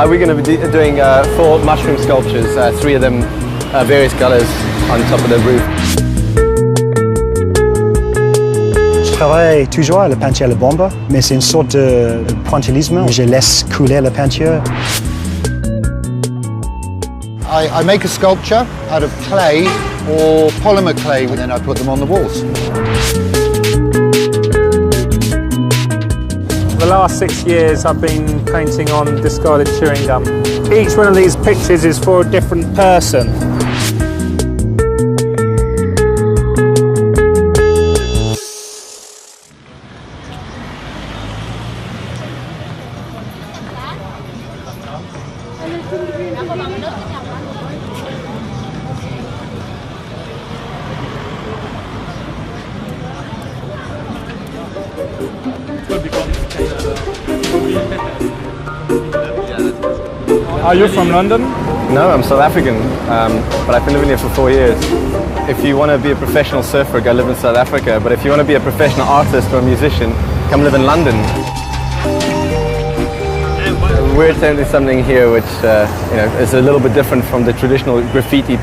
We're going to be doing 4 mushroom sculptures, 3 of them various colors on top of the roof. Je travaille toujours à la peinture à la bombe, mais c'est une sorte de pointillisme. Je laisse couler la peinture. I make a sculpture out of clay or polymer clay, and then I put them on the walls. For the last 6 years I've been painting on discarded chewing gum. Each one of these pictures is for a different person. Are you from London? No, I'm South African, but I've been living here for 4 years. If you want to be a professional surfer, go live in South Africa, but if you want to be a professional artist or a musician, come live in London. We're attempting something here which is a little bit different from the traditional graffiti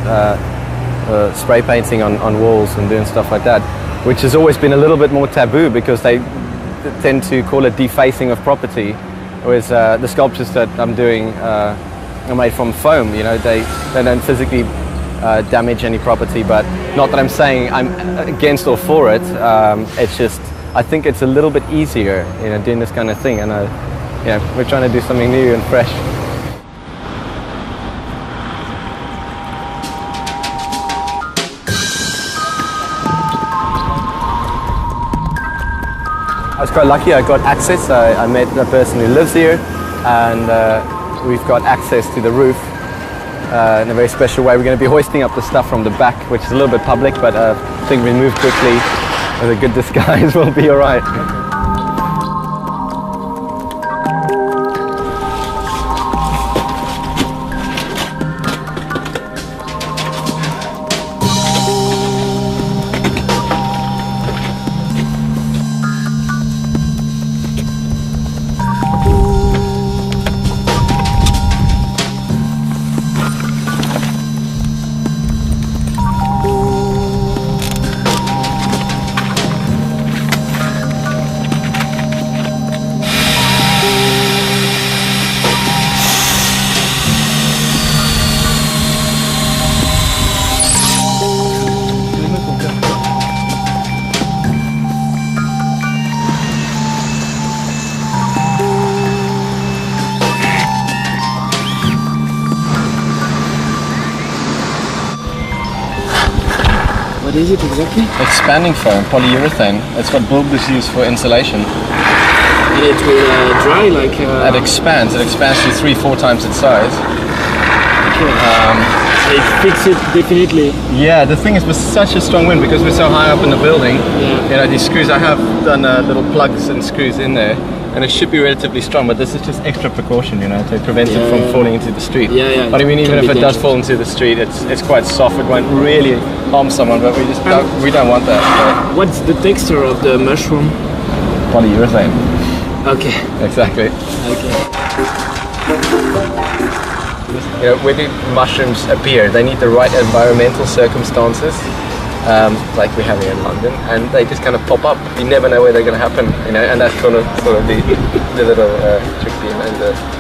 spray painting on walls and doing stuff like that, which has always been a little bit more taboo because they tend to call it defacing of property, whereas the sculptures that I'm doing are made from foam. You know, they don't physically damage any property, but not that I'm saying I'm against or for it. It's just I think it's a little bit easier, you know, doing this kind of thing, and we're trying to do something new and fresh. I was quite lucky. I got access. I met the person who lives here, and we've got access to the roof in a very special way. We're going to be hoisting up the stuff from the back, which is a little bit public, but I think we move quickly with a good disguise. We'll be all right. What is it exactly? Expanding foam, polyurethane. It's what builders use for insulation. And it will dry like... It expands to 3-4 times its size. Okay. So it fixes it definitely. Yeah, the thing is with such a strong wind, because we're so high up in the building, you know, these screws, I have done little plugs and screws in there, and it should be relatively strong, but this is just extra precaution, you know, to prevent it from falling into the street. But I mean, even if it does fall into the street, it's quite soft. It won't really harm someone, but we just don't want that. So. What's the texture of the mushroom? Polyurethane. Okay. Exactly. Okay. You know, where do mushrooms appear? They need the right environmental circumstances, like we have here in London, and they just kind of pop up. You never know where they're going to happen, you know, and that's sort of the little trick behind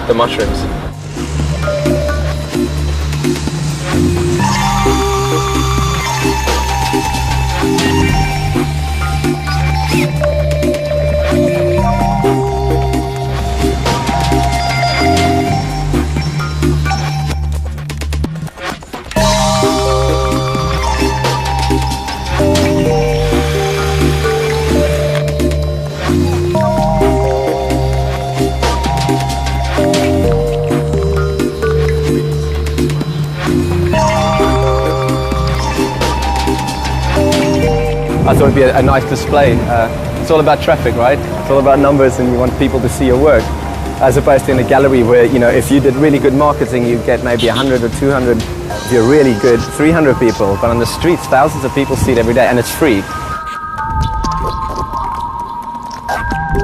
the mushrooms. I thought it'd be a nice display. It's all about traffic, right? It's all about numbers, and you want people to see your work. As opposed to in a gallery where, you know, if you did really good marketing, you'd get maybe 100 or 200. If you're really good, 300 people. But on the streets, thousands of people see it every day, and it's free.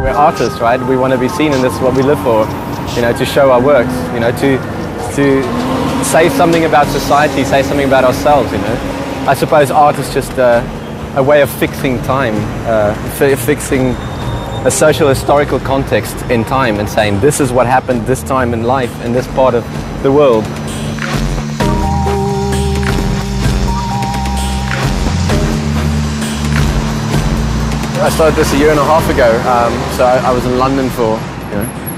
We're artists, right? We want to be seen, and this is what we live for. you know, to show our works, you know, to say something about society, say something about ourselves, you know. I suppose art is just a way of fixing time, fixing a social historical context in time and saying this is what happened this time in life in this part of the world. I started this a year and a half ago, so I was in London for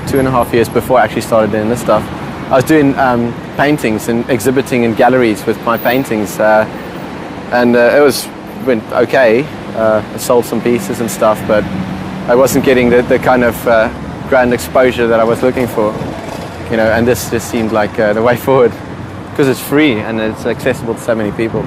2.5 years before I actually started doing this stuff. I was doing paintings and exhibiting in galleries with my paintings, and it went okay. I sold some pieces and stuff, but I wasn't getting the kind of grand exposure that I was looking for, you know. And this just seemed like the way forward, because it's free and it's accessible to so many people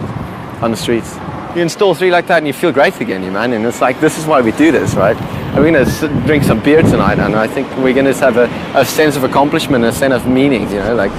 on the streets. You install 3 like that and you feel great again, you man. And it's like, this is why we do this, right? And we're going to drink some beer tonight, and I think we're going to have a sense of accomplishment, a sense of meaning, you know, like.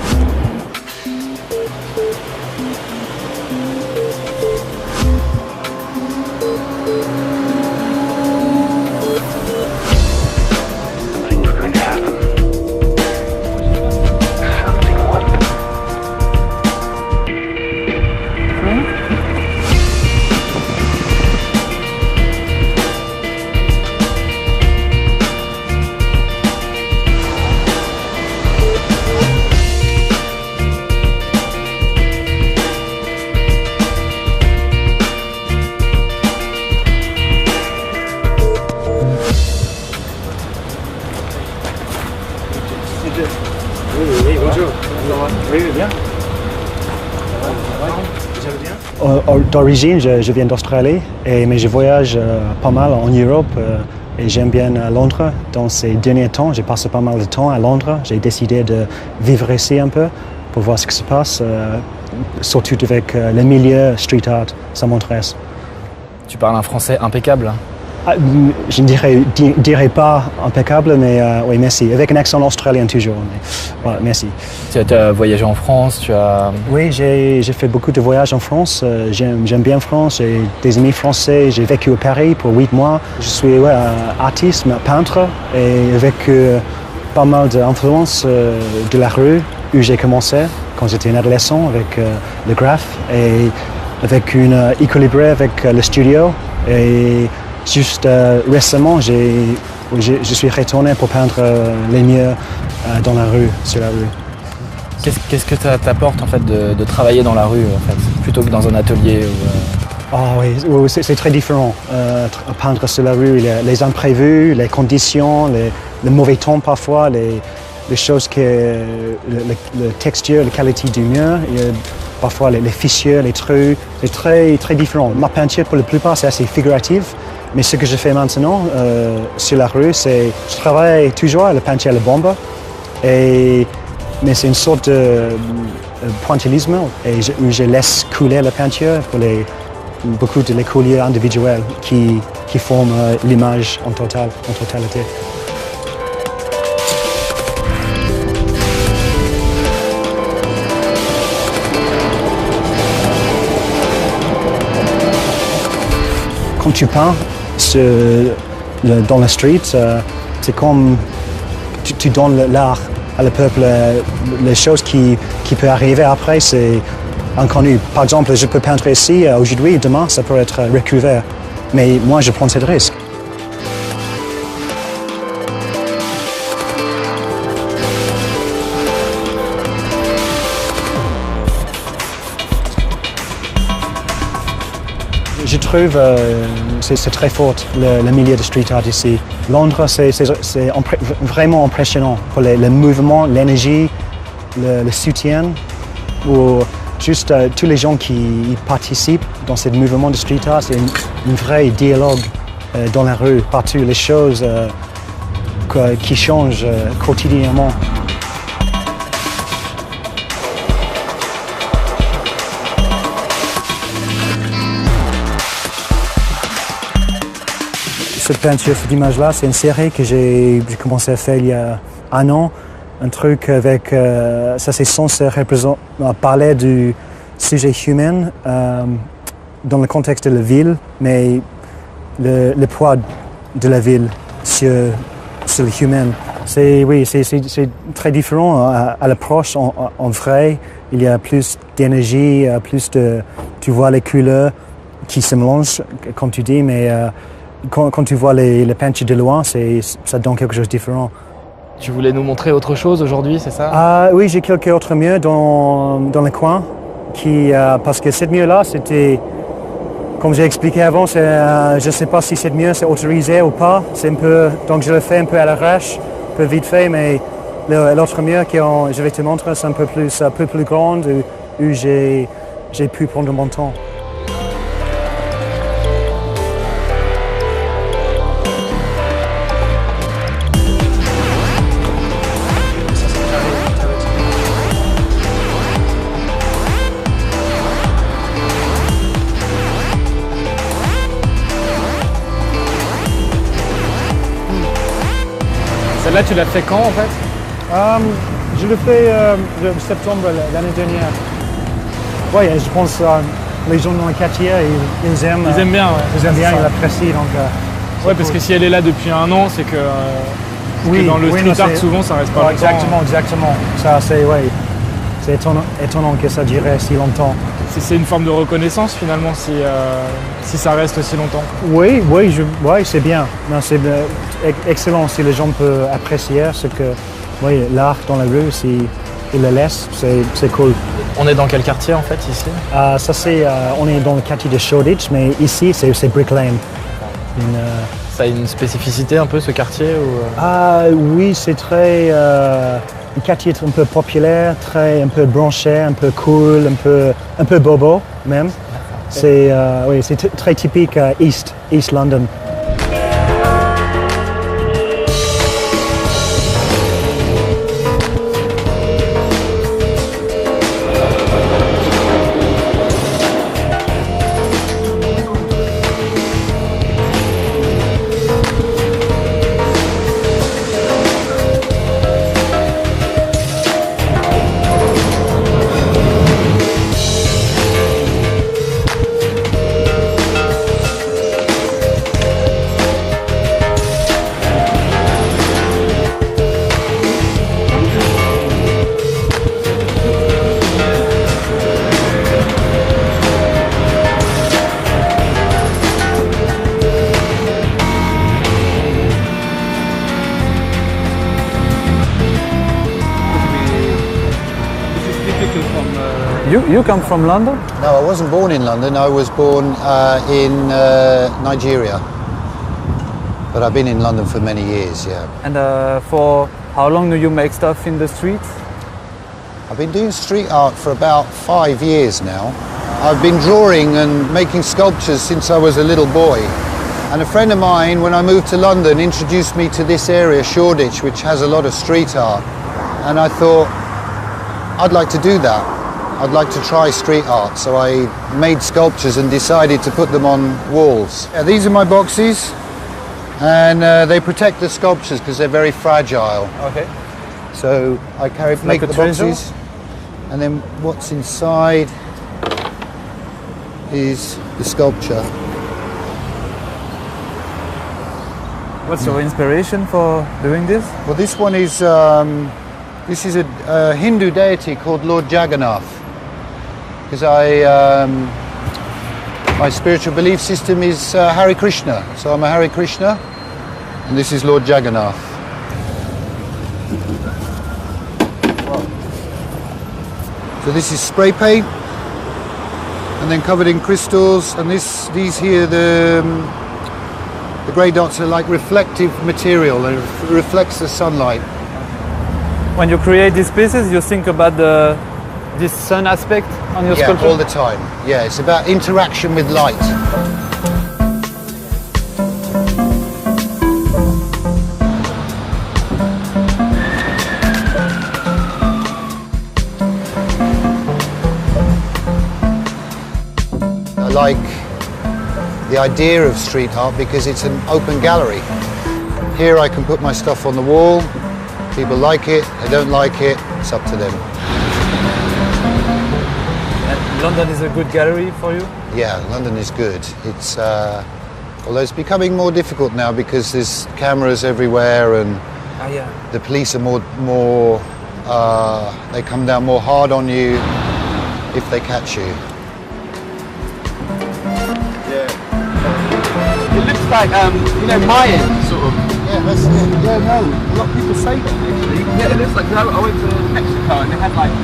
Oui, bonjour. Oui, bien. D'origine, je viens d'Australie, mais je voyage pas mal en Europe et j'aime bien Londres. Dans ces derniers temps, j'ai passé pas mal de temps à Londres. J'ai décidé de vivre ici un peu pour voir ce qui se passe, surtout avec le milieu street art, ça m'intéresse. Tu parles un français impeccable. Je ne dirais pas impeccable, mais oui, merci. Avec un accent australien toujours. Mais, voilà, merci. Tu as voyagé en France, Oui, j'ai fait beaucoup de voyages en France. J'aime bien France, j'ai des amis français. J'ai vécu à Paris pour 8 mois. Je suis artiste, peintre, et avec pas mal d'influences de la rue où j'ai commencé quand j'étais un adolescent avec le graphe et avec une équilibré avec le studio. Et juste récemment, je suis retourné pour peindre les murs dans la rue, sur la rue. Qu'est-ce que ça t'apporte en fait de travailler dans la rue en fait, plutôt que dans un atelier Oui, c'est très différent. Peindre sur la rue, les imprévus, les conditions, le mauvais temps parfois, les choses que la texture, la qualité du mur, parfois les fissures, les trous, c'est très, très différent. Ma peinture pour la plupart c'est assez figuratif. Mais ce que je fais maintenant sur la rue, c'est je travaille toujours à la peinture à la bombe, mais c'est une sorte de pointillisme et je laisse couler la peinture pour beaucoup de les couleurs individuels qui forment l'image en totalité. Quand tu peins dans la street, c'est comme tu donnes l'art à le peuple. Les choses qui peuvent arriver après, c'est inconnu. Par exemple, je peux peindre ici aujourd'hui, demain, ça peut être recouvert. Mais moi, je prends ce risque. Je trouve c'est très fort le milieu de street art ici. Londres, c'est vraiment impressionnant pour le mouvement, l'énergie, le soutien, ou juste tous les gens qui participent dans ce mouvement de street art. C'est un vrai dialogue dans la rue, partout, les choses qui changent quotidiennement. Cette peinture, cette image-là, c'est une série que j'ai commencé à faire il y a 1 an. Un truc avec... ça, c'est censé parler du sujet humain dans le contexte de la ville, mais le poids de la ville sur le humain. Oui, c'est très différent à l'approche en vrai. Il y a plus d'énergie, plus de... Tu vois les couleurs qui se mélangent, comme tu dis, mais quand tu vois les peintures de loin, ça donne quelque chose de différent. Tu voulais nous montrer autre chose aujourd'hui, c'est ça? Oui, j'ai quelques autres murs dans le coin, parce que cette mur-là, c'était... Comme j'ai expliqué avant, je ne sais pas si cette mur c'est autorisé ou pas. Donc je le fais un peu à l'arrache, un peu vite fait, mais l'autre mur que je vais te montrer, c'est un peu plus grande, où j'ai pu prendre mon temps. Celle-là, tu l'as fait quand en fait? Je le fais en septembre l'année dernière. Oui, je pense les gens dans le quartier, ils aiment. Ils aiment bien, ouais. Ils aiment bien, ils l'apprécient. Ouais, parce que si elle est là depuis un an, c'est que, dans le street art, souvent, ça reste pas longtemps. Exactement. Ça, c'est étonnant que ça durait si longtemps. C'est une forme de reconnaissance finalement si ça reste aussi longtemps. Oui, c'est bien. Non, c'est excellent si les gens peuvent apprécier ce que l'art dans la rue, s'ils le laissent, c'est cool. On est dans quel quartier en fait ici? On est dans le quartier de Shoreditch, mais ici c'est Brick Lane. Ça a une spécificité un peu ce quartier ou... Oui, c'est très un quartier un peu populaire, un peu branché, un peu cool, un peu bobo même. C'est très typique East London. You come from London? No, I wasn't born in London. I was born in Nigeria. But I've been in London for many years, yeah. And for how long do you make stuff in the streets? I've been doing street art for about 5 years now. I've been drawing and making sculptures since I was a little boy. And a friend of mine, when I moved to London, introduced me to this area, Shoreditch, which has a lot of street art. And I thought, I'd like to do that. I'd like to try street art. So I made sculptures and decided to put them on walls. Yeah, these are my boxes. And they protect the sculptures because they're very fragile. Okay. So I make the boxes, and then what's inside is the sculpture. What's your inspiration for doing this? Well, this one is a Hindu deity called Lord Jagannath, because my spiritual belief system is Hare Krishna, so I'm a Hare Krishna, and this is Lord Jagannath. So this is spray paint, and then covered in crystals, and these here, the grey dots are like reflective material, and it reflects the sunlight. When you create these pieces, you think about this sun aspect on your sculpture? Yeah, all the time. Yeah, it's about interaction with light. I like the idea of street art because it's an open gallery. Here I can put my stuff on the wall. People like it, they don't like it, it's up to them. And London is a good gallery for you? Yeah, London is good. It's although it's becoming more difficult now because there's cameras everywhere and Oh yeah. The police are more they come down more hard on you if they catch you. Yeah. It looks like, you know, Mayan sort of. Yeah, that's it. Yeah, no, a lot of people say that actually. Yeah, it looks like, I went to Mexico and they had like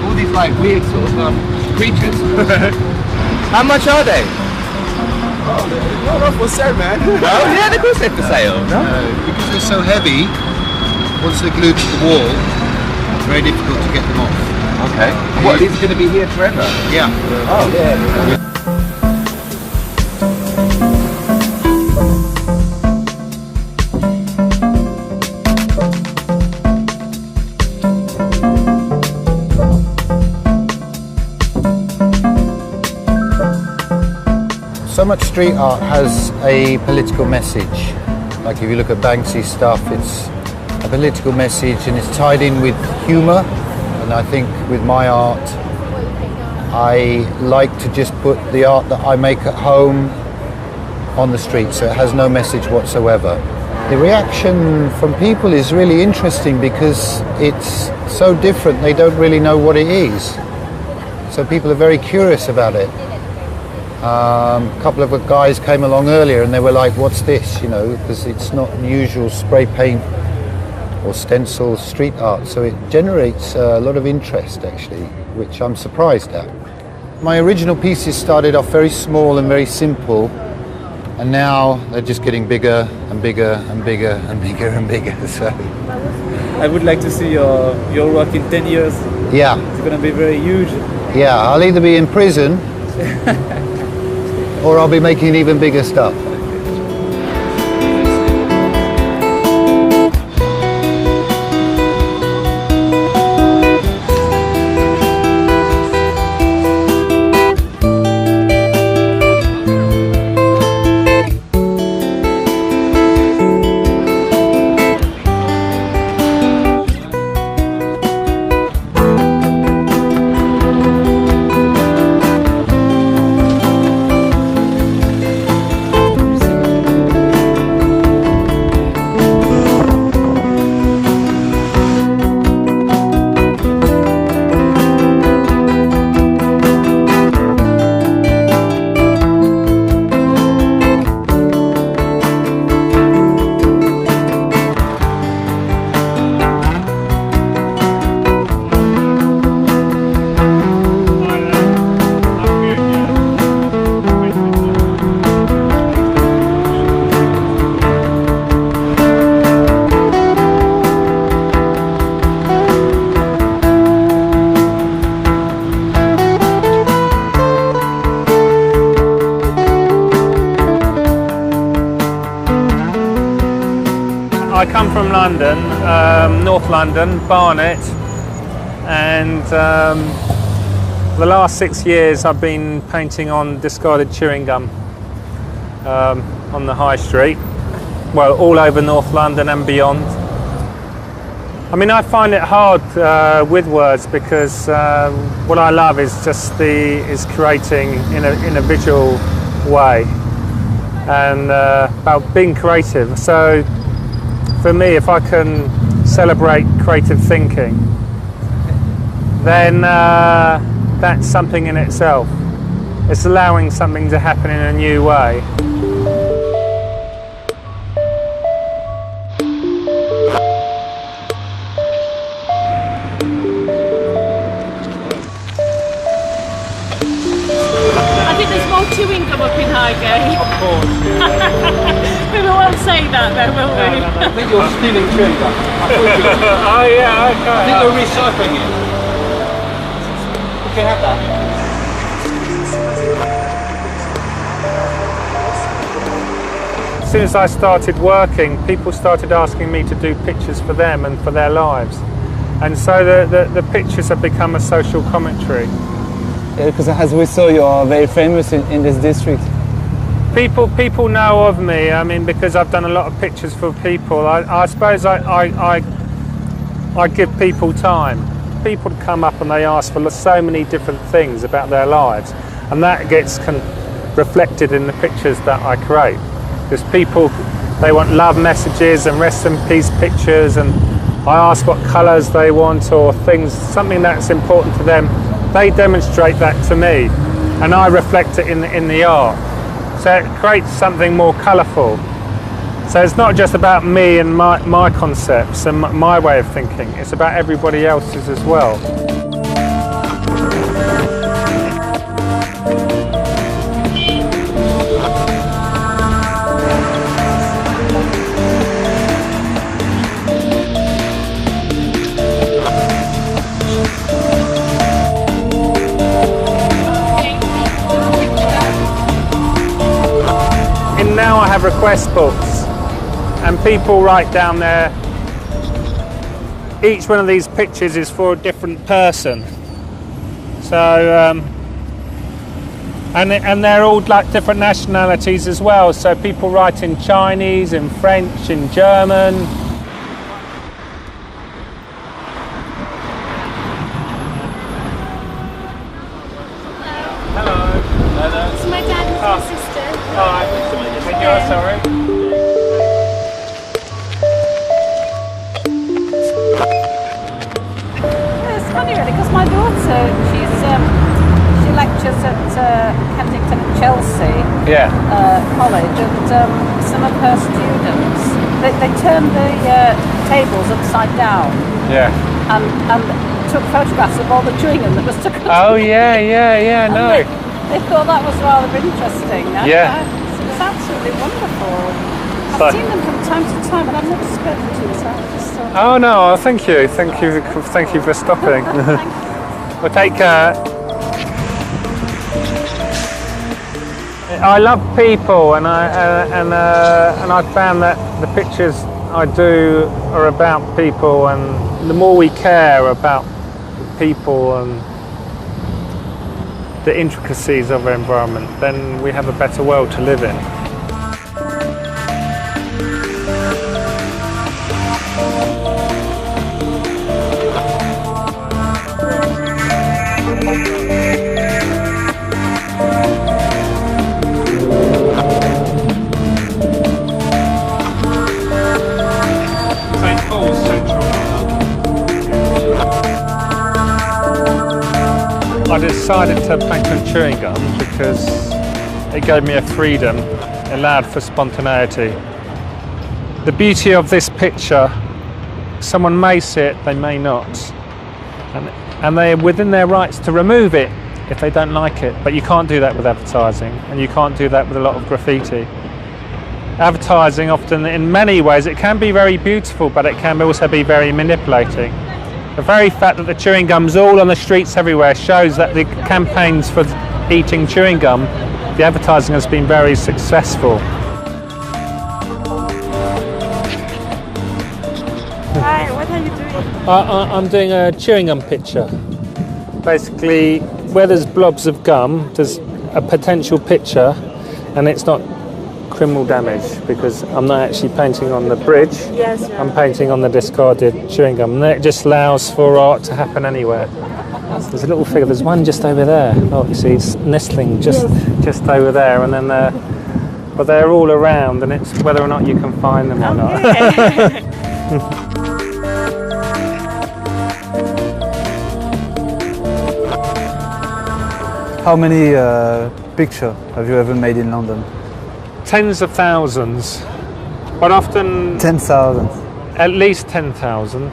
all these like weird sort of creatures. How much are they? Not for sale, man. No? Yeah, of course they're for sale. No? Because they're so heavy, once they're glued to the wall, it's very difficult to get them off. Okay. What, these are going to be here forever? Yeah. Oh, yeah. So much street art has a political message. Like if you look at Banksy's stuff, it's a political message and it's tied in with humour. And I think with my art, I like to just put the art that I make at home on the street, so it has no message whatsoever. The reaction from people is really interesting because it's so different, they don't really know what it is. So people are very curious about it. A couple of guys came along earlier and they were like, what's this, you know, because it's not usual spray paint or stencil street art, so it generates a lot of interest actually, which I'm surprised at. My original pieces started off very small and very simple, and now they're just getting bigger and bigger and bigger and bigger and bigger. So I would like to see your work in 10 years. yeah, It's going to be very huge. yeah, I'll either be in prison or I'll be making even bigger stuff. I come from London, North London, Barnet, and the last 6 years I've been painting on discarded chewing gum on the high street, well, all over North London and beyond. I mean, I find it hard with words because what I love is just creating in a visual way and about being creative. So for me, if I can celebrate creative thinking, then that's something in itself. It's allowing something to happen in a new way. I think there's more chewing gum up in Highgate. Of course, yeah. We won't say that though, will we? I think you're stealing chewing gum. Oh yeah, okay. I think you're recycling it. You can have that. As soon as I started working, people started asking me to do pictures for them and for their lives. And so the pictures have become a social commentary. Because as we saw, you are very famous in this district. People know of me, I mean, because I've done a lot of pictures for people. I suppose I give people time. People come up and they ask for so many different things about their lives, and that gets reflected in the pictures that I create. Because people They want love messages and rest in peace pictures, and I ask what colours they want or things, something that's important to them. They demonstrate that to me, and I reflect it in the art. So it creates something more colourful. So it's not just about me and my concepts and my way of thinking, it's about everybody else's as well. Now I have request books, and people write down there, each one of these pictures is for a different person. So and they're all like different nationalities as well, so people write in Chinese, in French, in German. Hello. It's my dad and my sister. Hi. You're sorry. It's funny really, because my daughter, she lectures at Kensington and Chelsea College, and some of her students, they turned the tables upside down and took photographs of all the chewing gum that was stuck on. Oh yeah, no. They thought that was rather interesting. It's absolutely wonderful. I've seen them from time to time, and I've never spoken to you, so I just thought... Oh no, thank you for stopping. Well, take care. I love people, and I found that the pictures I do are about people, and the more we care about people and the intricacies of our environment, then we have a better world to live in. I decided to paint on chewing gum because it gave me a freedom, allowed for spontaneity. The beauty of this picture, someone may see it, they may not. And they are within their rights to remove it if they don't like it. But you can't do that with advertising, and you can't do that with a lot of graffiti. Advertising often, in many ways, it can be very beautiful, but it can also be very manipulating. The very fact that the chewing gum's all on the streets everywhere shows that the campaigns for eating chewing gum, the advertising has been very successful. Hi, what are you doing? I'm doing a chewing gum picture. Basically, where there's blobs of gum, there's a potential picture, and it's not criminal damage, because I'm not actually painting on the bridge. Yes, I'm painting on the discarded chewing gum, and it just allows for art to happen anywhere. There's a little figure, there's one just over there. Oh, you see, it's nestling just over there, and then but they're all around, and it's whether or not you can find them or not. How many pictures have you ever made in London? Tens of thousands, but often 10,000. At least 10,000.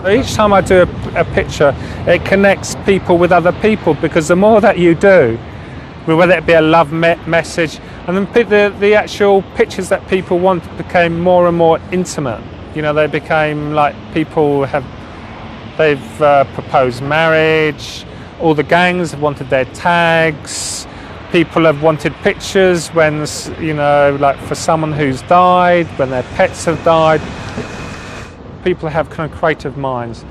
Each time I do a picture, it connects people with other people, because the more that you do, whether it be a love message, and then the actual pictures that people want became more and more intimate. You know, they became like they've proposed marriage, all the gangs have wanted their tags. People have wanted pictures when, you know, like for someone who's died, when their pets have died. People have kind of creative minds,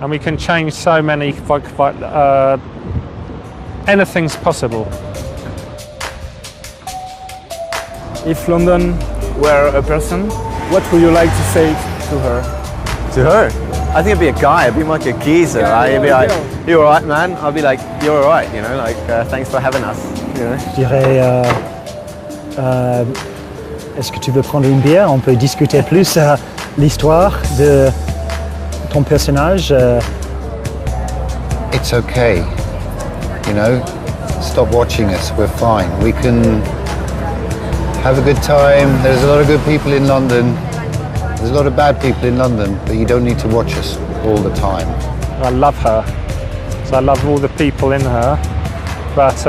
and we can change so many, anything's possible. If London were a person, what would you like to say to her? To her? I think it'd be a guy. I'd be like a geezer. Right? He'd be like, "You all right, man?" I'd be like, "You're all right." You know, like, "Thanks for having us." You know. Je dirais Est-ce que tu veux prendre une bière? On peut discuter plus l'histoire de ton personnage. It's okay, you know, stop watching us, we're fine. We can have a good time. There's a lot of good people in London. There's a lot of bad people in London, but you don't need to watch us all the time. I love her, so I love all the people in her, but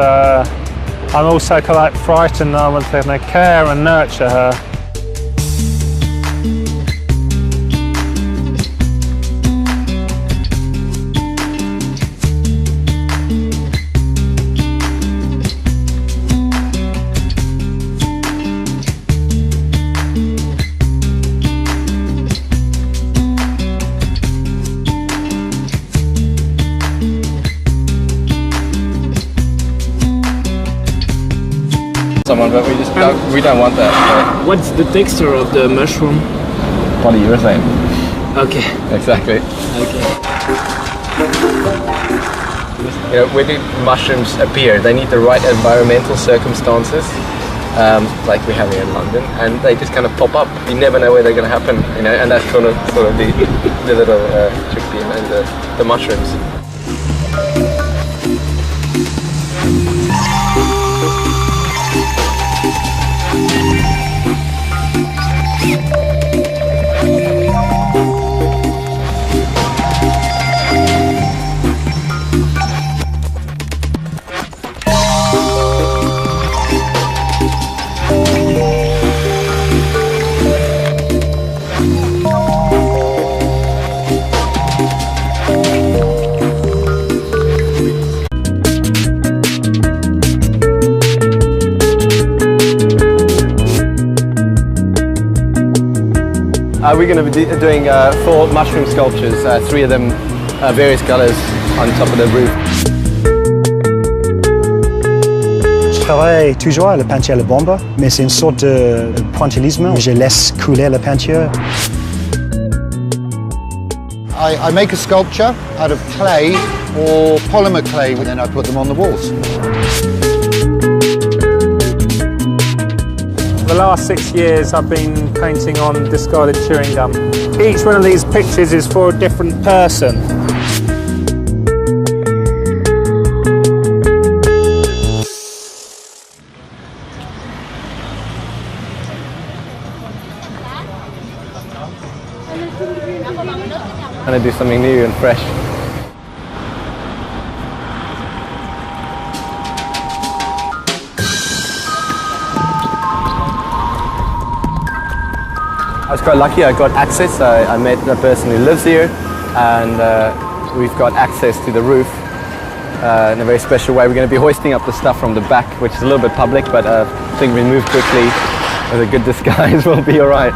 I'm also quite frightened that I want to care and nurture her. Someone, but we don't want that. So. What's the texture of the mushroom? Polyurethane. Okay. Exactly. Okay. You know, when do mushrooms appear? They need the right environmental circumstances, like we have here in London, and they just kind of pop up. You never know where they're going to happen, you know, and that's sort of the little chickpea and the mushrooms. We're going to be doing 4 mushroom sculptures, 3 of them various colours on top of the roof. Je travaille toujours à la peinture à la bombe, mais c'est une sorte de pointillisme. Je laisse couler la peinture. I make a sculpture out of clay or polymer clay, and then I put them on the walls. For the last 6 years I've been painting on discarded chewing gum. Each one of these pictures is for a different person. I'm going to do something new and fresh. I was quite lucky, I got access. I met the person who lives here, and we've got access to the roof in a very special way. We're going to be hoisting up the stuff from the back, which is a little bit public, but I think we move quickly with a good disguise, we'll be all right.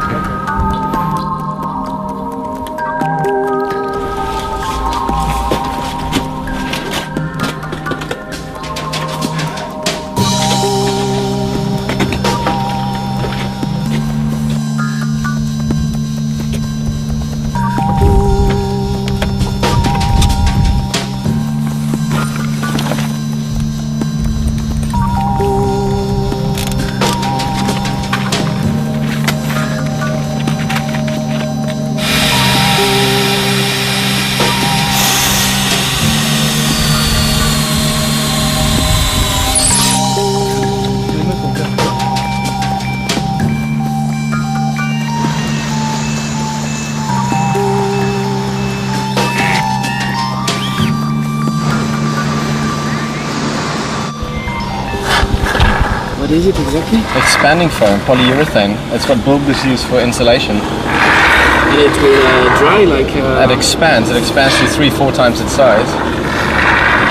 What is it exactly? Expanding foam, polyurethane. It's what builders use for insulation. And it will dry like... It expands to 3-4 times its size.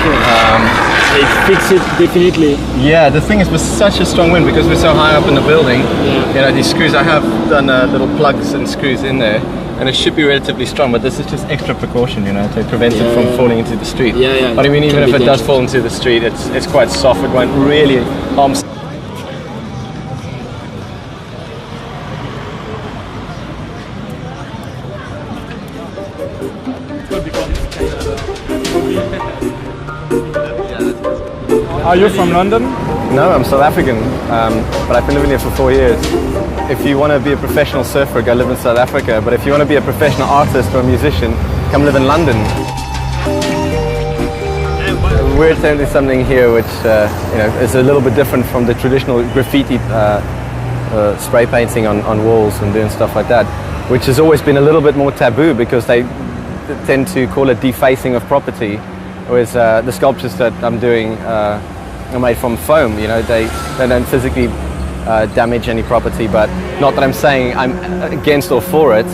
Okay. So it fits it definitely. Yeah, the thing is with such a strong wind, because we're so high up in the building, you know, these screws, I have done little plugs and screws in there, and it should be relatively strong, but this is just extra precaution, you know, to prevent it from falling into the street. But I mean, even if it does fall into the street, it's quite soft, it won't really harm. Are you from London? No, I'm South African, but I've been living here for 4 years. if you want to be a professional surfer, go live in South Africa. But if you want to be a professional artist or a musician, come live in London. We're attempting something here which is a little bit different from the traditional graffiti spray painting on walls and doing stuff like that, which has always been a little bit more taboo because they tend to call it defacing of property. Whereas the sculptures that I'm doing are made from foam. They don't physically damage any property, but not that I'm saying I'm against or for it.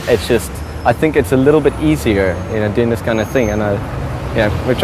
It's just I think it's a little bit easier, doing this kind of thing, and we're trying.